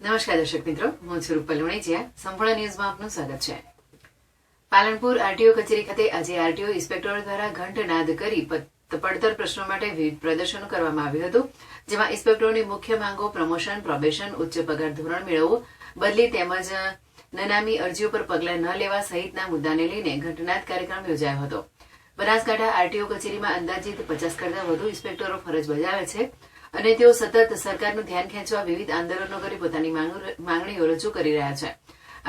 નમસ્કાર દર્શક મિત્રો, હું છું રૂપલ વણેચિયા. સંપૂર્ણ ન્યૂઝમાં આપનું સ્વાગત છે. પાલનપુર આરટીઓ કચેરી ખાતે આજે આરટીઓ ઇન્સ્પેક્ટરો દ્વારા ઘંટનાદ કરી પડતર પ્રશ્નો માટે વિવિધ પ્રદર્શનો કરવામાં આવ્યું હતું. જેમાં ઇન્સ્પેક્ટરોની મુખ્ય માંગો પ્રમોશન, પ્રોબેશન, ઉચ્ચ પગાર ધોરણ મેળવવું, બદલી તેમજ નનામી અરજીઓ પર પગલાં ન લેવા સહિતના મુદ્દાને લઈને ઘંટનાદ કાર્યક્રમ યોજાયો હતો. બનાસકાંઠા આરટીઓ કચેરીમાં અંદાજિત 50 કરતાં વધુ ઇન્સ્પેક્ટરો ફરજ બજાવે છે અને તેઓ સતત સરકારનું ધ્યાન ખેંચવા વિવિધ આંદોલનો કરી પોતાની માંગણીઓ રજૂ કરી રહ્યા છે.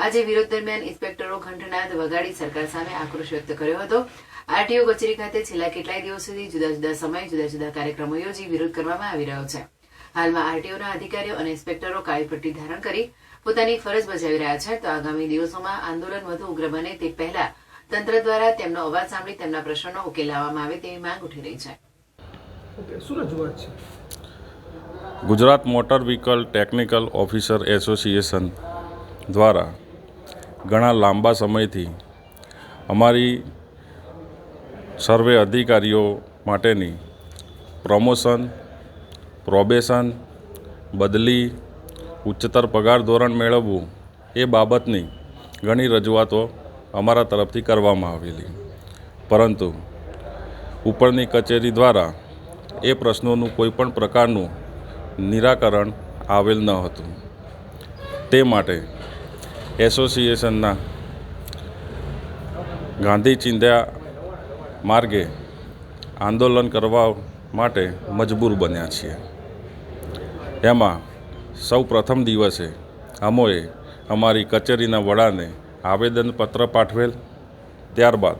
આજે વિરોધ દરમિયાન ઇન્સ્પેક્ટરો ઘંટનાદ વગાડી સરકાર સામે આક્રોશ વ્યક્ત કર્યો હતો. આરટીઓ કચેરી ખાતે છેલ્લા કેટલાય દિવસોથી જુદા જુદા સમયે જુદા જુદા કાર્યક્રમો યોજી વિરોધ કરવામાં આવી રહ્યો છે. હાલમાં આરટીઓના અધિકારીઓ અને ઇન્સ્પેક્ટરો કાળી પટ્ટી ધારણ કરી પોતાની ફરજ બજાવી રહ્યા છે. તો આગામી દિવસોમાં આંદોલન વધુ ઉગ્ર બને તે પહેલા તંત્ર દ્વારા તેમનો અવાજ સાંભળી તેમના પ્રશ્નોનો ઉકેલ લાવવામાં આવે તેવી માંગ ઉઠી રહી છે. Gujarat motor vehicle technical officer association દ્વારા ઘણા લાંબા સમયથી અમારી સર્વે અધિકારીઓ માટેની પ્રમોશન, પ્રોબેશન, બદલી, ઉચ્ચતર પગાર ધોરણ મેળવવું એ બાબતની ઘણી રજૂઆતો અમારા તરફથી કરવામાં આવેલી, પરંતુ ઉપરની કચેરી દ્વારા એ પ્રશ્નોનું કોઈપણ પ્રકારનું નિરાકરણ આવેલ ન હતું. તે માટે એસોસિએશનના ગાંધી ચિંધ્યા માર્ગે આંદોલન કરવા માટે મજબૂર બન્યા છીએ. એમાં સૌ પ્રથમ દિવસે અમોએ અમારી કચેરીના વડાને આવેદનપત્ર પાઠવેલ, ત્યારબાદ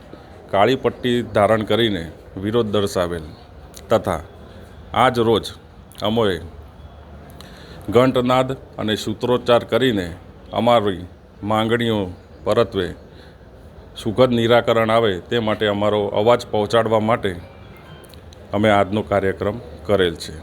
કાળી પટ્ટી ધારણ કરીને વિરોધ દર્શાવેલ તથા આજ રોજ અમોએ ઘંટનાદ અને સૂત્રોચ્ચાર કરીને અમારી માંગણીઓ પરત્વે સુખદ નિરાકરણ આવે તે માટે અમારો અવાજ પહોંચાડવા માટે અમે આજનો કાર્યક્રમ કરેલ છે.